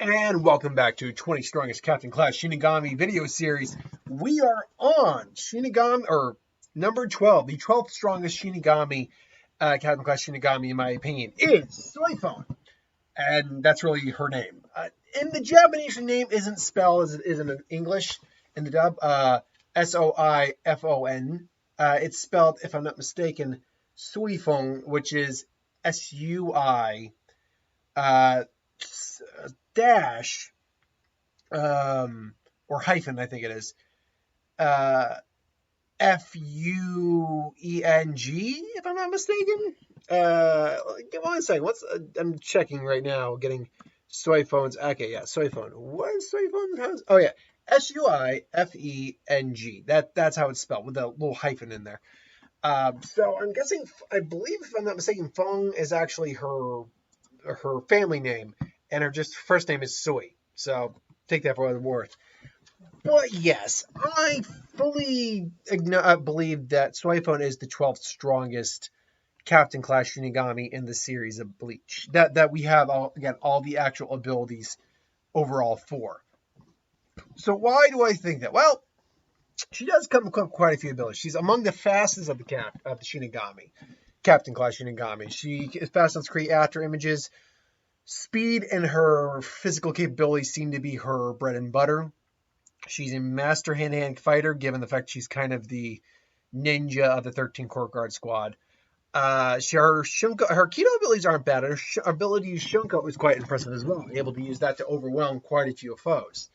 And welcome back to 20 Strongest Captain Class Shinigami video series. We are on Shinigami, or number 12, the 12th strongest Shinigami, Captain Class Shinigami, in my opinion, is Soifon. And that's really her name. In the Japanese, her name isn't spelled as it is in English in the dub, Soifon. It's spelled, if I'm not mistaken, Soifon, which is Sui, dash, or hyphen, I think it is, Fung, if I'm not mistaken. Give on a second. I'm checking right now, getting Soifon's. Okay, yeah, Soifon. What is Soifon's? Oh yeah, Suifeng. That's how it's spelled, with a little hyphen in there. So I'm guessing, I believe, if I'm not mistaken, Fong is actually her family name, and her just first name is Sui. So take that for what it's worth. But yes, I fully believe that Soifon is the 12th strongest Captain Class Shinigami in the series of Bleach. That we have all the actual abilities overall for. So why do I think that? Well, she does come with quite a few abilities. She's among the fastest of the Shinigami, Captain Class Shinigami. She is fast enough to create after images. Speed and her physical capabilities seem to be her bread and butter. She's a master hand-to-hand fighter, given the fact she's kind of the ninja of the 13 Court Guard squad. Her Kido abilities aren't bad. Her ability to use Shunko is quite impressive as well, able to use that to overwhelm quite a few foes.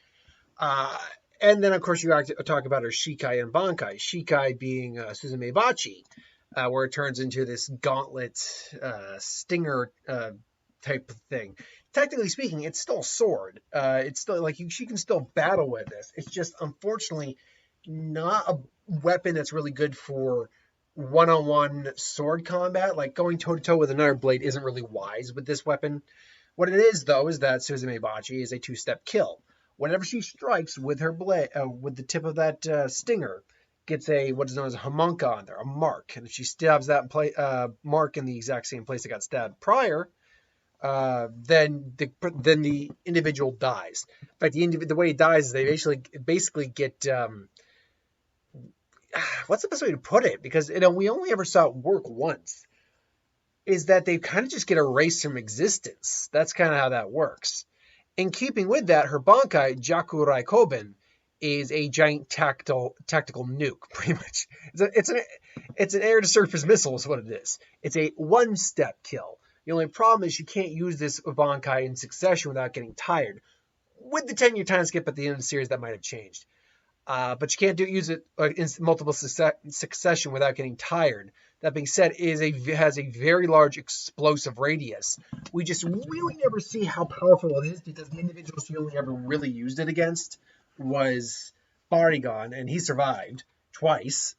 And then, of course, you have to talk about her Shikai and Bankai. Shikai being Suzume Bachi, where it turns into this gauntlet stinger type of thing. Technically speaking, it's still a sword. It's still like she can still battle with this. It's just unfortunately not a weapon that's really good for one-on-one sword combat. Like going toe-to-toe with another blade isn't really wise with this weapon. What it is, though, is that Suzume Bachi is a two-step kill. Whenever she strikes with her blade, with the tip of that stinger, gets what is known as a homunca on there, a mark. And if she stabs that mark in the exact same place it got stabbed prior, then the individual dies. In fact, the way it dies is they basically get what's the best way to put it? Because we only ever saw it work once. Is that they kind of just get erased from existence. That's kind of how that works. In keeping with that, her Bankai, Jakurai Koben, is a giant tactical nuke, pretty much. It's an air-to-surface missile is what it is. It's a one-step kill. The only problem is you can't use this Bankai in succession without getting tired. With the 10-year time skip at the end of the series, that might have changed. But you can't use it in multiple succession without getting tired. That being said, has a very large explosive radius. We just really never see how powerful it is because the individual she only ever really used it against was Barigon, and he survived twice.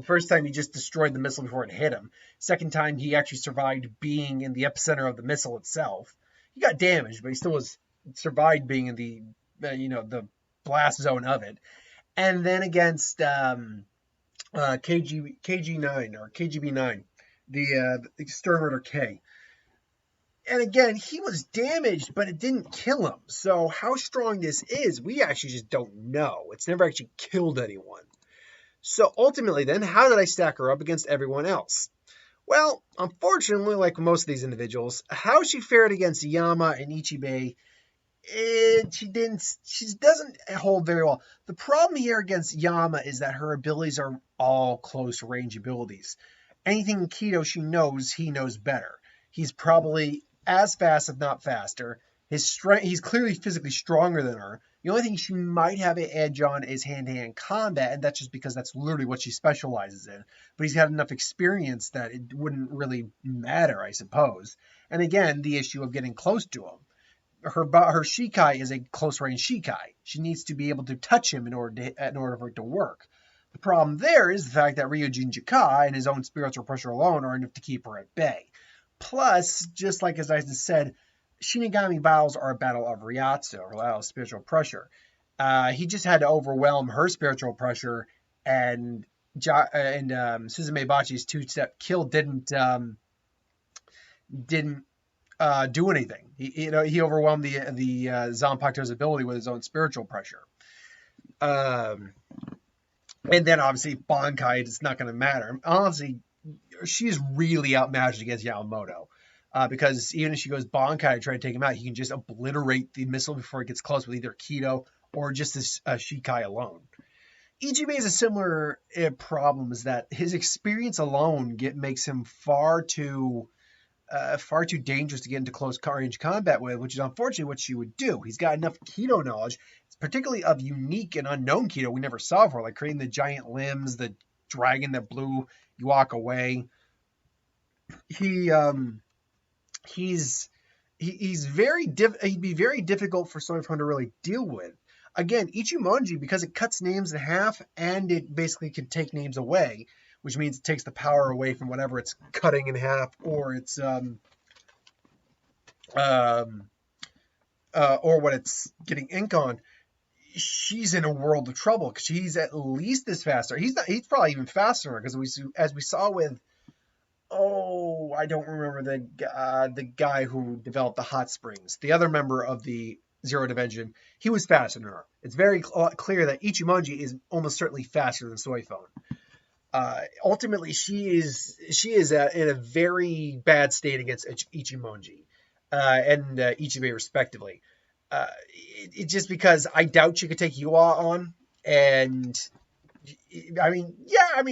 First time he just destroyed the missile before it hit him. Second time he actually survived being in the epicenter of the missile itself. He got damaged, but he still survived being in the the blast zone of it. And then against KG9 or KGB9, the Exterminator K. And again, he was damaged, but it didn't kill him. So how strong this is, we actually just don't know. It's never actually killed anyone. So ultimately then, how did I stack her up against everyone else? Well, unfortunately, like most of these individuals, how she fared against Yama and Ichibei, she doesn't hold very well. The problem here against Yama is that her abilities are all close range abilities. Anything Kido she knows, he knows better. He's probably as fast, if not faster. He's clearly physically stronger than her. The only thing she might have an edge on is hand-to-hand combat, and that's just because that's literally what she specializes in. But he's got enough experience that it wouldn't really matter, I suppose. And again, the issue of getting close to him. Her Shikai is a close-range Shikai. She needs to be able to touch him in order for it to work. The problem there is the fact that Ryujin Jikai and his own spiritual pressure alone are enough to keep her at bay. Plus, just like as I just said, Shinigami battles are a battle of Ryatsu, or a battle of spiritual pressure. He just had to overwhelm her spiritual pressure, and Suzume Bachi's two-step kill didn't do anything. He overwhelmed the Zanpakuto's ability with his own spiritual pressure. And then obviously Bankai, it's not going to matter. Honestly, she's really outmatched against Yamamoto. Because even if she goes Bankai to try to take him out, he can just obliterate the missile before it gets close with either Kido or just this Shikai alone. Ichibei is a similar problem, is that his experience alone makes him far too dangerous to get into close range combat with, which is unfortunately what she would do. He's got enough Kido knowledge, particularly of unique and unknown Kido we never saw before, like creating the giant limbs, the dragon that blew Yuak away. He'd be very difficult for Soifon to really deal with. Again, Ichimonji, because it cuts names in half and it basically can take names away, which means it takes the power away from whatever it's cutting in half, or it's or what it's getting ink on. She's in a world of trouble because she's at least this faster. He's probably even faster because as we saw with, I don't remember the guy who developed the hot springs, the other member of the Zero Dimension. He was faster than her. It's very clear that Ichimonji is almost certainly faster than Soifon. Ultimately, she is in a very bad state against Ichimonji and Ichibei respectively. Just because I doubt she could take Yua on, and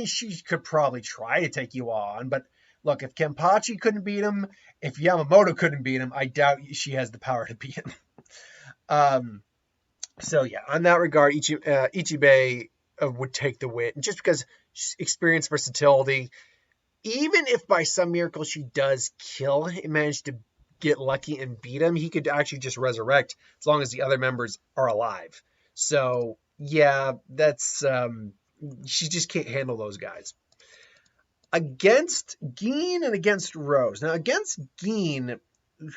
she could probably try to take Yua on, but look, if Kenpachi couldn't beat him, if Yamamoto couldn't beat him, I doubt she has the power to beat him. So yeah, on that regard, Ichibei would take the win, just because experience, versatility. Even if by some miracle she does kill him, manage to get lucky and beat him, he could actually just resurrect as long as the other members are alive. So yeah, that's she just can't handle those guys. Against Gin and against Rose. Now against Gin,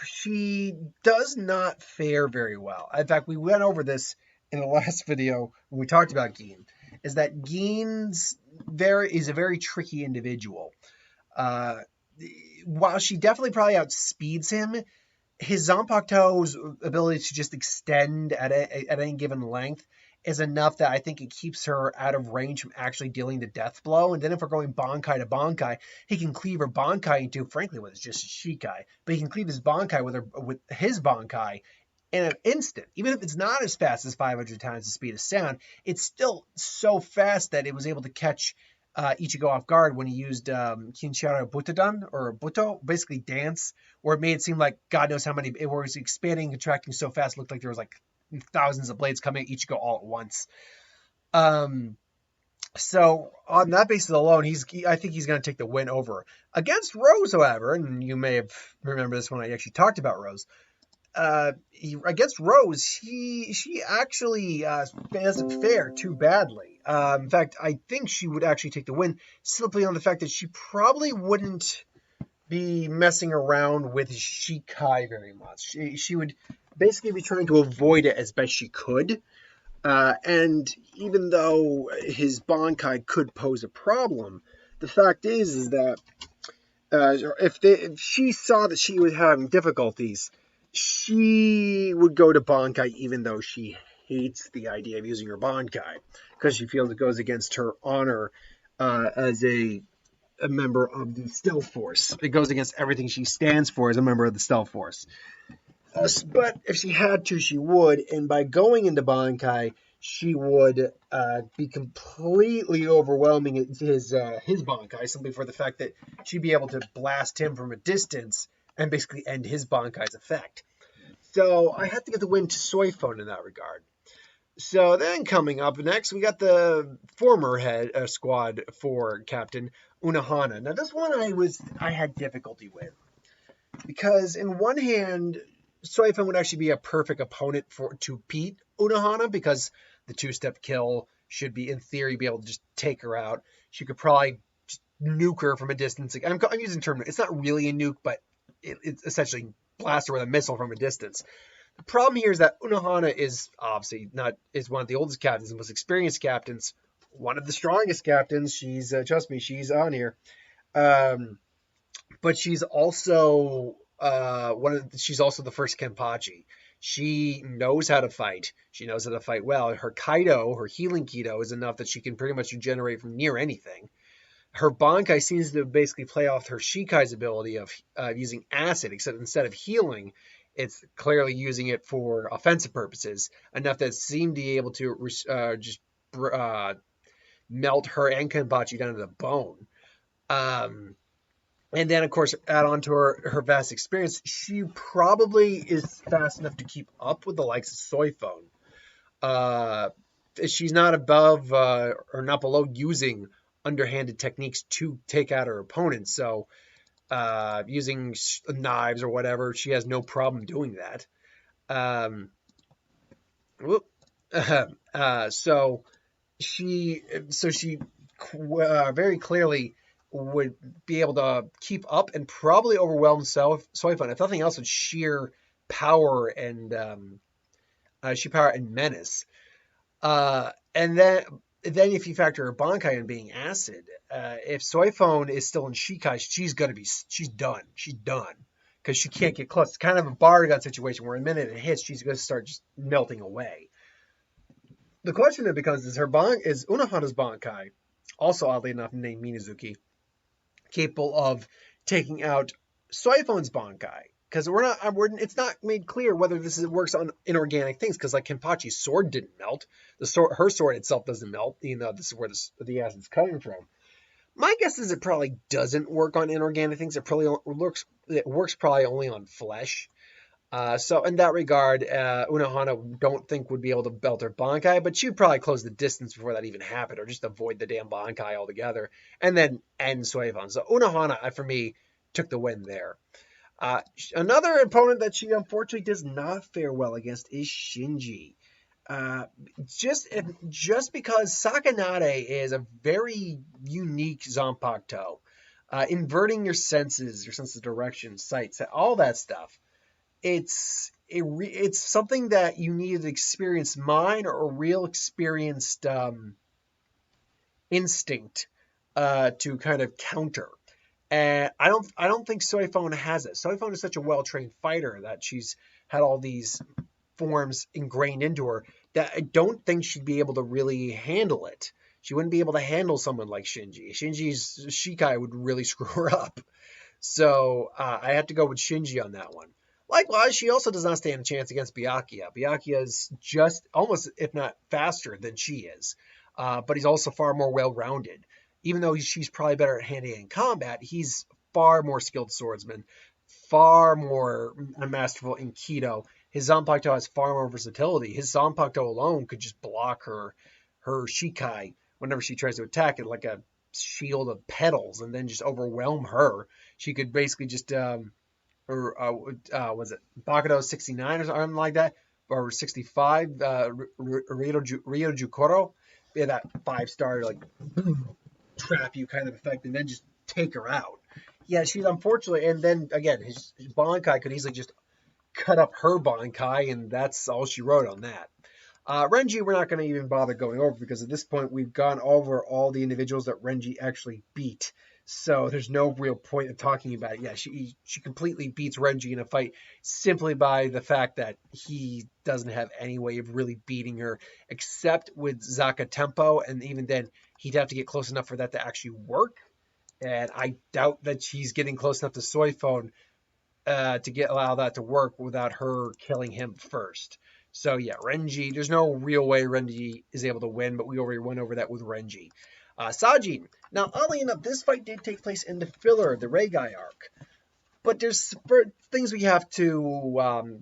she does not fare very well. In fact, we went over this in the last video when we talked about Gin, is that Gin's is a very tricky individual. While she definitely probably outspeeds him, his Zanpakuto's ability to just extend at any given length is enough that I think it keeps her out of range from actually dealing the death blow. And then if we're going Bankai to Bankai, he can cleave her Bankai into, frankly, what is just Shikai. But he can cleave his Bankai with his Bankai in an instant. Even if it's not as fast as 500 times the speed of sound, it's still so fast that it was able to catch Ichigo off guard when he used Kinshara Butodan, or Buto, basically dance, where it made it seem like God knows how many, it was expanding and contracting so fast, it looked like there was like thousands of blades coming at Ichigo all at once. So on that basis alone, I think he's going to take the win over. Against Rose, however, and you may have remembered this when I actually talked about Rose, against Rose, she actually doesn't fare too badly. In fact, I think she would actually take the win simply on the fact that she probably wouldn't be messing around with Shikai very much. She would basically be trying to avoid it as best she could. And even though his Bankai could pose a problem, the fact is that if she saw that she was having difficulties, she would go to Bankai even though she hates the idea of using her Bankai, because she feels it goes against her honor as a member of the Stealth Force. It goes against everything she stands for as a member of the Stealth Force. But if she had to, she would, and by going into Bankai, she would be completely overwhelming his Bankai, simply for the fact that she'd be able to blast him from a distance and basically end his Bankai's effect. So I had to get the win to Soifon in that regard. So then coming up next, we got the former head squad for Captain Unohana. Now this one I had difficulty with, because in one hand, Soifon would actually be a perfect opponent to beat Unohana, because the two-step kill should be, in theory, be able to just take her out. She could probably just nuke her from a distance. I'm using the term, it's not really a nuke, but it's essentially blast her with a missile from a distance. The problem here is that Unohana is obviously is one of the oldest captains and most experienced captains, one of the strongest captains. She's, trust me, she's on here. But she's also she's also the first Kenpachi. She knows how to fight. She knows how to fight well. Her Kaido, her healing Kido, is enough that she can pretty much regenerate from near anything. Her Bankai seems to basically play off her Shikai's ability of using acid, except instead of healing, it's clearly using it for offensive purposes, enough that it seemed to be able to just uh, melt her and Kenpachi down to the bone. Um, and then, of course, add on to her vast experience, she probably is fast enough to keep up with the likes of Soifon. Uh, she's not above or not below using underhanded techniques to take out her opponents. So using knives or whatever, she has no problem doing that. Um, so she very clearly would be able to keep up and probably overwhelm Soifon, if nothing else, with sheer power and menace. And then if you factor her Bankai in being acid, if Soifon is still in Shikai, she's done. She's done because she can't get close. It's kind of a Baragon situation where the minute it hits, she's going to start just melting away. The question then becomes: is Unohana's Bankai, also oddly enough named Minazuki, capable of taking out Soifon's Bankai? Because it's not made clear whether works on inorganic things. Because like Kenpachi's sword didn't melt, her sword itself doesn't melt, even though this is where the acid's coming from. My guess is it probably doesn't work on inorganic things. It works probably only on flesh. So in that regard, Unohana don't think would be able to belt her Bankai, but she'd probably close the distance before that even happened, or just avoid the damn Bankai altogether, and then end Soifon. So Unohana, for me, took the win there. Another opponent that she unfortunately does not fare well against is Shinji. Just because Sakanade is a very unique Zanpakuto, inverting your senses, your sense of direction, sight, all that stuff. It's something that you need an experienced mind or a real experienced instinct to kind of counter. And I don't think Soifon has it. Soifon is such a well-trained fighter that she's had all these forms ingrained into her that I don't think she'd be able to really handle it. She wouldn't be able to handle someone like Shinji. Shinji's Shikai would really screw her up. So I have to go with Shinji on that one. Likewise, she also does not stand a chance against Byakuya. Byakuya is just almost, if not faster than she is. But he's also far more well-rounded. Even though she's probably better at hand-to-hand combat, he's far more skilled swordsman, far more masterful in Kido. His Zanpakuto has far more versatility. His Zanpakuto alone could just block her Shikai whenever she tries to attack it like a shield of petals and then just overwhelm her. She could basically just, was it Bakudo 69 or something like that? Or 65, Ryojukoro? Yeah, that 5-star, like, trap you kind of effect and then just take her out. Yeah, she's unfortunately, and then again, his Bankai could easily just cut up her Bankai, and that's all she wrote on that. Renji, we're not going to even bother going over because at this point we've gone over all the individuals that Renji actually beat. So there's no real point in talking about it. Yeah, she completely beats Renji in a fight simply by the fact that he doesn't have any way of really beating her except with Zaka Tempo, and even then he'd have to get close enough for that to actually work. And I doubt that she's getting close enough to Soifon to allow that to work without her killing him first. So yeah, Renji, there's no real way Renji is able to win, but we already went over that with Renji. Sajin. Now, oddly enough, this fight did take place in the filler, the Reigai arc. But there's things we have to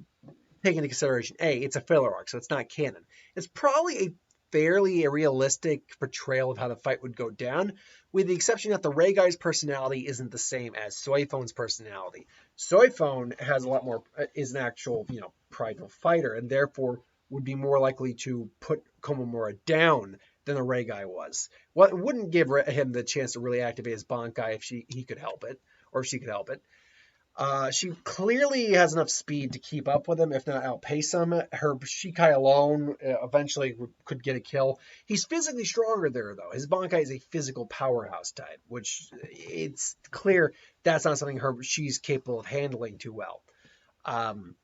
take into consideration. A, it's a filler arc, so it's not canon. It's probably a fairly realistic portrayal of how the fight would go down, with the exception that the Reigai's personality isn't the same as Soifon's personality. Soifon has a lot more, is an actual, prideful fighter, and therefore would be more likely to put Komamura down than the Reigai was. Well, it wouldn't give him the chance to really activate his Bankai if he could help it, or if she could help it. She clearly has enough speed to keep up with him, if not outpace him. Her Shikai alone eventually could get a kill. He's physically stronger there, though. His Bankai is a physical powerhouse type, which it's clear that's not something she's capable of handling too well. And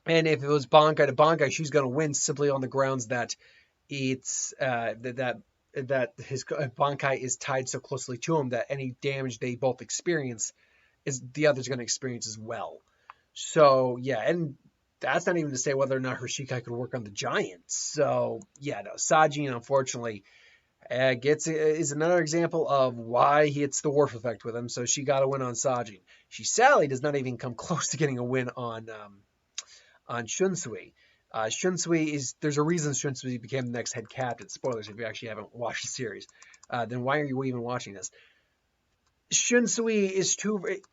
if it was Bankai to Bankai, she's going to win simply on the grounds that it's that his Bankai is tied so closely to him that any damage they both experience is the other's going to experience as well. So yeah, and that's not even to say whether or not her Shikai could work on the giant. So yeah, no, Sajin unfortunately is another example of why it's the Worf effect with him. So she got a win on Sajin. She sadly does not even come close to getting a win on Shunsui. Shunsui there's a reason Shunsui became the next head captain. Spoilers if you actually haven't watched the series. Then why are you even watching this? Shunsui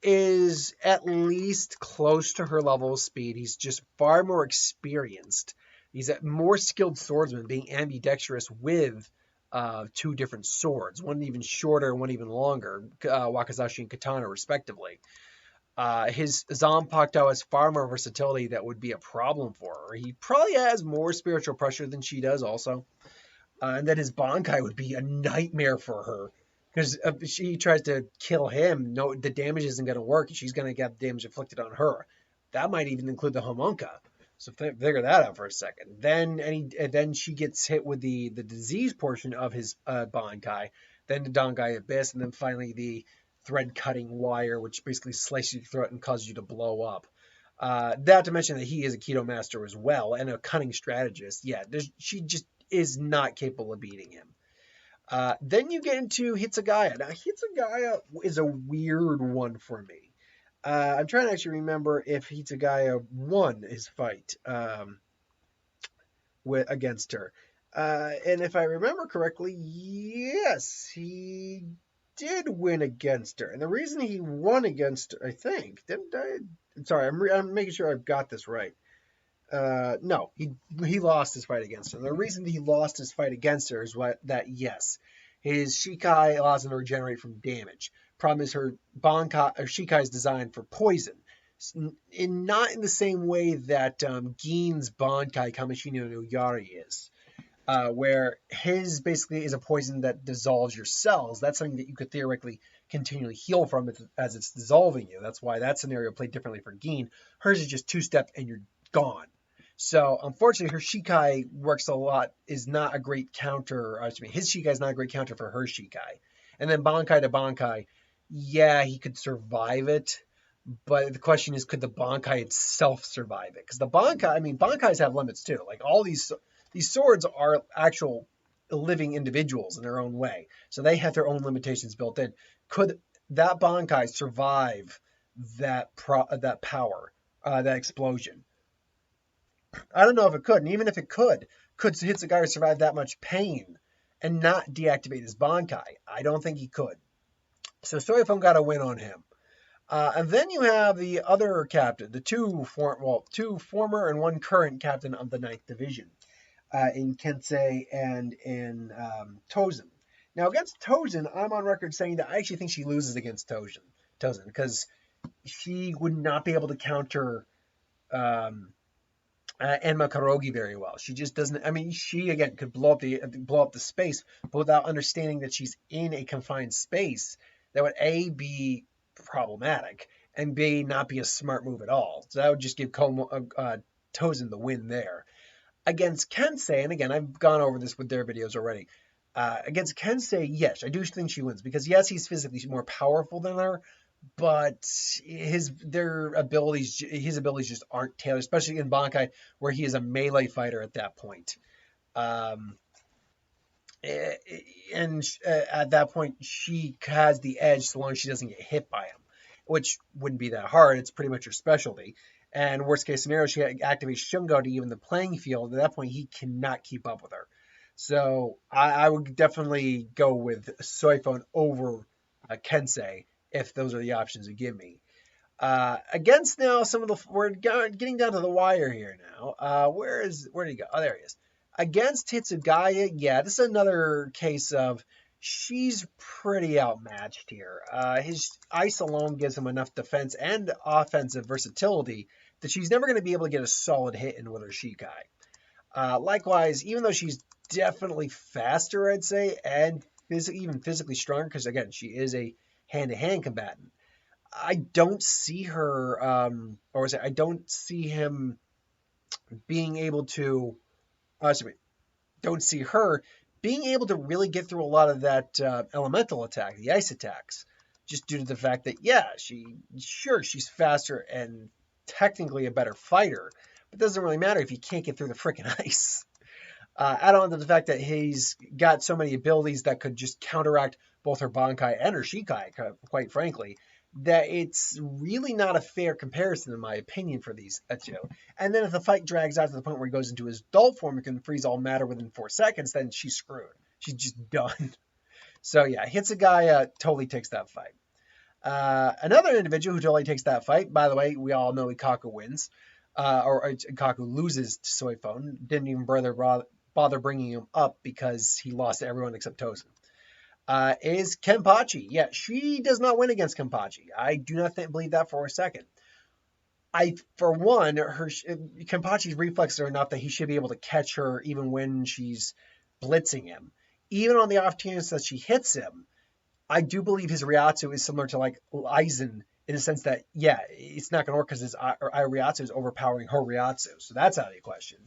is at least close to her level of speed. He's just far more experienced. He's a more skilled swordsman, being ambidextrous with two different swords, one even shorter, one even longer, Wakizashi and Katana, respectively. His Zanpakuto has far more versatility that would be a problem for her. He probably has more spiritual pressure than she does, also. And then his Bankai would be a nightmare for her. Because if she tries to kill him, the damage isn't going to work. She's going to get damage inflicted on her. That might even include the Homunka. So figure that out for a second. Then she gets hit with the disease portion of his Bankai. Then the Dangai Abyss. And then finally the thread-cutting wire, which basically slices your throat and causes you to blow up. Not to mention that he is a Kido master as well and a cunning strategist. Yeah, she just is not capable of beating him. Then you get into Hitsugaya. Now, Hitsugaya is a weird one for me. I'm trying to actually remember if Hitsugaya won his fight against her. And if I remember correctly, yes, he did win against her. And the reason he won against her, I think, sorry, I'm making sure I've got this right. No, he lost his fight against her. The reason he lost his fight against her is yes, his Shikai allows him to regenerate from damage. Problem is her Shikai is designed for poison, not in the same way that Gin's Bankai Kamishino no Yari is, where his basically is a poison that dissolves your cells. That's something that you could theoretically continually heal from as it's dissolving you. That's why that scenario played differently for Gin. Hers is just two-step and you're gone. So, unfortunately, her Shikai works a lot, is not a great counter. His Shikai is not a great counter for her Shikai. And then Bankai to Bankai, yeah, he could survive it. But the question is, could the Bankai itself survive it? Because the Bankai, Bankais have limits too. Like, all these swords are actual living individuals in their own way. So they have their own limitations built in. Could that Bankai survive that power, that explosion? I don't know if it could. And even if it could Hitsugaya survive that much pain and not deactivate his Bankai? I don't think he could. So Soifon got a win on him. And then you have the other captain, the two former and one current captain of the 9th Division, in Kensei and in Tozen. Now, against Tozen, I'm on record saying that I actually think she loses against Tozen, because she would not be able to counter Enma Karogi very well. She just doesn't. She again could blow up the space, but without understanding that she's in a confined space, that would A, be problematic, and B, not be a smart move at all. So that would just give Tozen the win there. Against Kensei, and again, I've gone over this with their videos already. Against Kensei, yes, I do think she wins, because yes, he's physically more powerful than her, but his abilities just aren't tailored, especially in Bankai, where he is a melee fighter at that point. And at that point, she has the edge so long as she doesn't get hit by him, which wouldn't be that hard. It's pretty much her specialty. And worst case scenario, she activates Shungo to even the playing field. At that point, he cannot keep up with her. So I would definitely go with Soifon over Kensei, if those are the options you give me. Against now we're getting down to the wire here now. Where did he go? Oh, there he is. Against Hitsugaya, yeah, this is another case of she's pretty outmatched here. His ice alone gives him enough defense and offensive versatility that she's never going to be able to get a solid hit in with her Shikai. Likewise, even though she's definitely faster, I'd say, and even physically stronger, because again, she is a hand-to-hand combatant. I don't see her, I don't see him being able to, don't see her being able to really get through a lot of that elemental attack, the ice attacks, just due to the fact that, yeah, she's faster and technically a better fighter, but it doesn't really matter if you can't get through the freaking ice. Add on to the fact that he's got so many abilities that could just counteract both her Bankai and her Shikai, quite frankly, that it's really not a fair comparison, in my opinion, for these two. And then if the fight drags out to the point where he goes into his adult form and can freeze all matter within 4 seconds, then she's screwed. She's just done. So yeah, Hitsugaya totally takes that fight. Another individual who totally takes that fight, by the way, we all know Ikaku wins, or Ikaku loses to Soifon. Didn't even bother bringing him up because he lost to everyone except Tozen. Is Kenpachi. Yeah, she does not win against Kenpachi. I do not believe that for a second. For one, Kenpachi's reflexes are enough that he should be able to catch her even when she's blitzing him. Even on the off chance that she hits him, I do believe his Ryatsu is similar to like Aizen in the sense that, yeah, it's not going to work because his Ryatsu is overpowering her Ryatsu. So that's out of the question.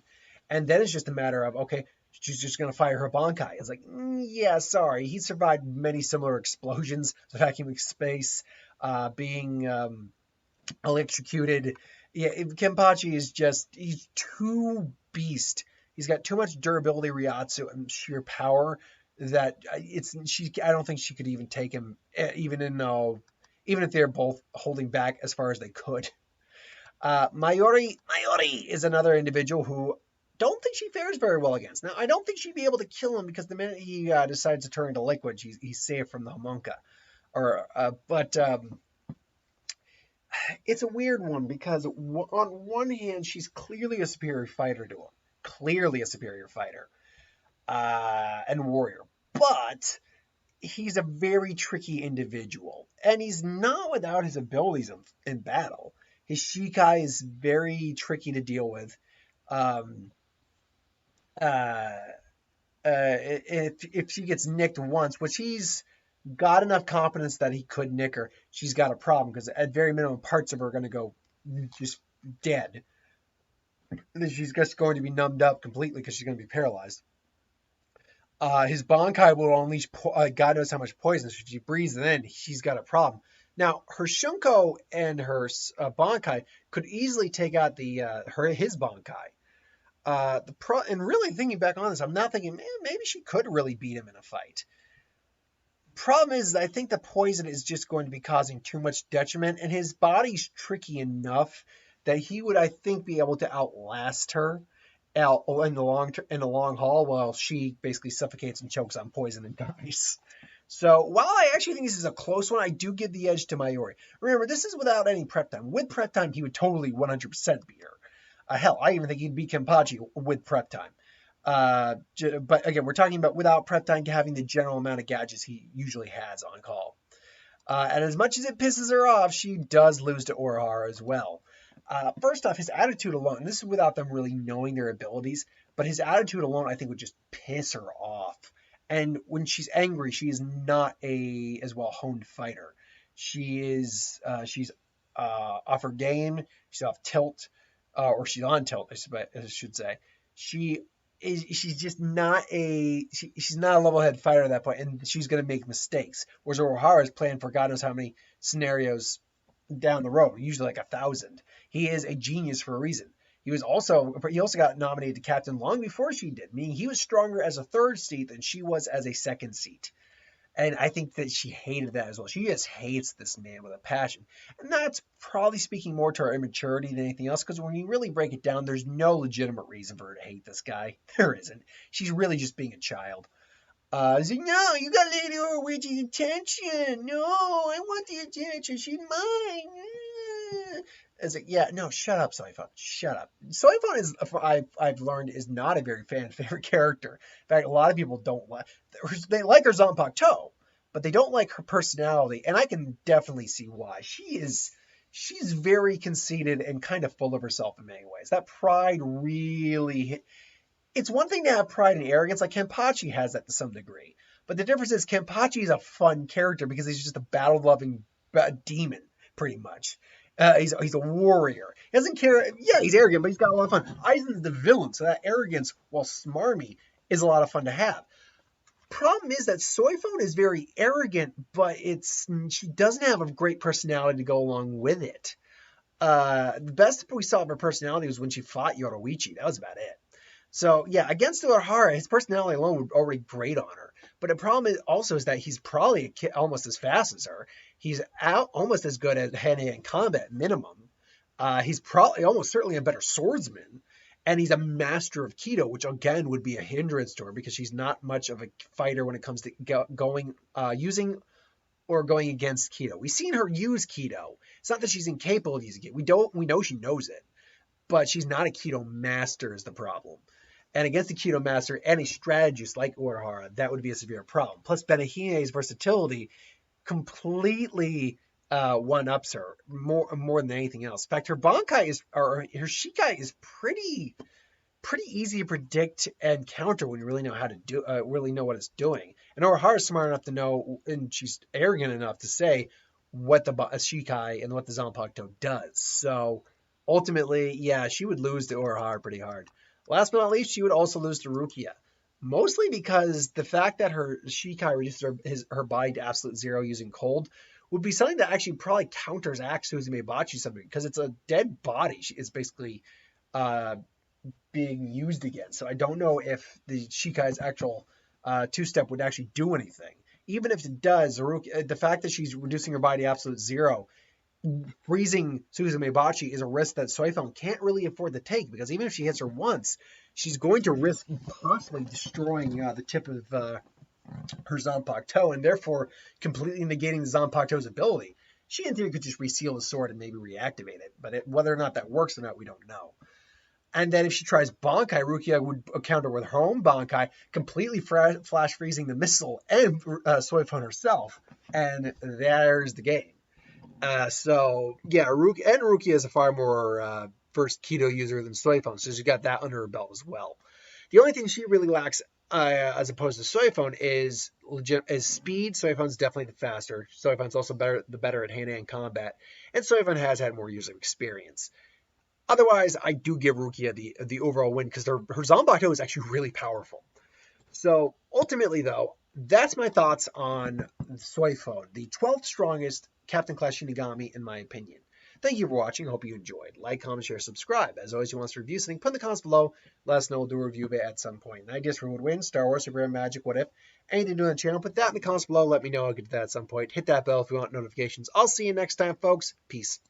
And then it's just a matter of, okay, she's just going to fire her Bankai. It's like, yeah, sorry. He survived many similar explosions, the vacuum of space, being electrocuted. Yeah, Kenpachi is he's too beast. He's got too much durability, Ryatsu, and sheer power that I don't think she could even take him, even if they're both holding back as far as they could. Maiori is another individual who don't think she fares very well against. Now, I don't think she'd be able to kill him because the minute he decides to turn into liquid, he's safe from the homunca. But it's a weird one because on one hand, she's clearly a superior fighter to him. Clearly a superior fighter and warrior. But he's a very tricky individual. And he's not without his abilities in battle. His Shikai is very tricky to deal with. If she gets nicked once, which he's got enough confidence that he could nick her, she's got a problem because at very minimum parts of her are going to go just dead. She's just going to be numbed up completely because she's going to be paralyzed. His Bankai will unleash God knows how much poison. So if she breathes it in, she's got a problem. Now, her Shunko and her Bankai could easily take out his Bankai. And really thinking back on this, I'm now thinking, man, maybe she could really beat him in a fight. Problem is, I think the poison is just going to be causing too much detriment, and his body's tricky enough that he would, I think, be able to outlast her out in the long haul while she basically suffocates and chokes on poison and dies. So while I actually think this is a close one, I do give the edge to Maiori. Remember, this is without any prep time. With prep time, he would totally 100% beat her. Hell, I even think he'd beat Kenpachi with prep time. But again, we're talking about without prep time having the general amount of gadgets he usually has on call. And as much as it pisses her off, she does lose to Urahara as well. First off, his attitude alone, and this is without them really knowing their abilities, but his attitude alone, I think, would just piss her off. And when she's angry, she is not as well-honed fighter. She's off her game, she's off tilt, or she's on tilt, I should say. She's just not she's not a level-headed fighter at that point, and she's going to make mistakes. Whereas Urahara is playing for God knows how many scenarios down the road, usually like 1,000. He is a genius for a reason. He also got nominated to captain long before she did, meaning he was stronger as a third seat than she was as a second seat. And I think that she hated that as well. She just hates this man with a passion. And that's probably speaking more to her immaturity than anything else, because when you really break it down, there's no legitimate reason for her to hate this guy. There isn't. She's really just being a child. He's like, no, you got Lady Yoruichi's attention. No, I want the attention. She's mine. It's like, yeah, no, shut up, Soifon. Shut up. Soifon is, I've learned, is not a very fan favorite character. In fact, a lot of people don't like. They like her Zanpakuto, but they don't like her personality, and I can definitely see why. She's very conceited and kind of full of herself in many ways. That pride really. It's one thing to have pride and arrogance, like Kenpachi has that to some degree. But the difference is Kenpachi is a fun character because he's just a battle-loving demon, pretty much. He's a warrior. He doesn't care. Yeah, he's arrogant, but he's got a lot of fun. Aizen's the villain, so that arrogance, while smarmy, is a lot of fun to have. Problem is that Soifon is very arrogant, but she doesn't have a great personality to go along with it. The best we saw of her personality was when she fought Yoruichi. That was about it. So, yeah, against Urahara, his personality alone would already grate on her. But the problem is that he's probably almost as fast as her. He's almost as good at hand-to-hand combat, minimum. He's probably almost certainly a better swordsman. And he's a master of Kido, which, again, would be a hindrance to her because she's not much of a fighter when it comes to using or going against Kido. We've seen her use Kido. It's not that she's incapable of using it. We know she knows it. But she's not a Kido master is the problem. And against the Kido master and a strategist like Urahara, that would be a severe problem. Plus, Benahine's versatility completely one-ups her more than anything else. In fact, her Shikai is pretty easy to predict and counter when you really know how to really know what it's doing. And Urahara's smart enough to know, and she's arrogant enough to say what the Shikai and what the Zanpakuto does. So ultimately, yeah, she would lose to Urahara pretty hard. Last but not least, she would also lose to Rukia. Mostly because the fact that her Shikai reduces her body to absolute zero using cold would be something that actually probably counters Suzume Bachi something, because it's a dead body. It's basically being used again. So I don't know if the Shikai's actual two-step would actually do anything. Even if it does, the fact that she's reducing her body to absolute zero, freezing Suzume Bachi is a risk that Soifon can't really afford to take, because even if she hits her once, she's going to risk possibly destroying the tip of her Zanpakuto, and therefore completely negating the Zanpakuto's ability. She, in theory, could just reseal the sword and maybe reactivate it, but whether or not that works or not, we don't know. And then if she tries Bankai, Rukia would counter with her own Bankai, completely flash freezing the missile and Soifon herself, and there's the game. Rukia is a far more versed Kido user than Soifon, so she's got that under her belt as well. The only thing she really lacks, as opposed to Soifon, is speed. Soifon's definitely the faster. Soifon's also better at hand-to-hand combat, and Soifon has had more years of experience. Otherwise, I do give Rukia the overall win because her Zanpakuto is actually really powerful. So ultimately, though, that's my thoughts on Soifon, the 12th strongest Captain Class Shinigami, in my opinion. Thank you for watching. I hope you enjoyed. Like, comment, share, subscribe. As always, if you want us to review something, put in the comments below. Let us know. We'll do a review of it at some point. And ideas for who would win, Star Wars, Superman, Magic, what if, anything to do on the channel, put that in the comments below. Let me know. I'll get to that at some point. Hit that bell if you want notifications. I'll see you next time, folks. Peace.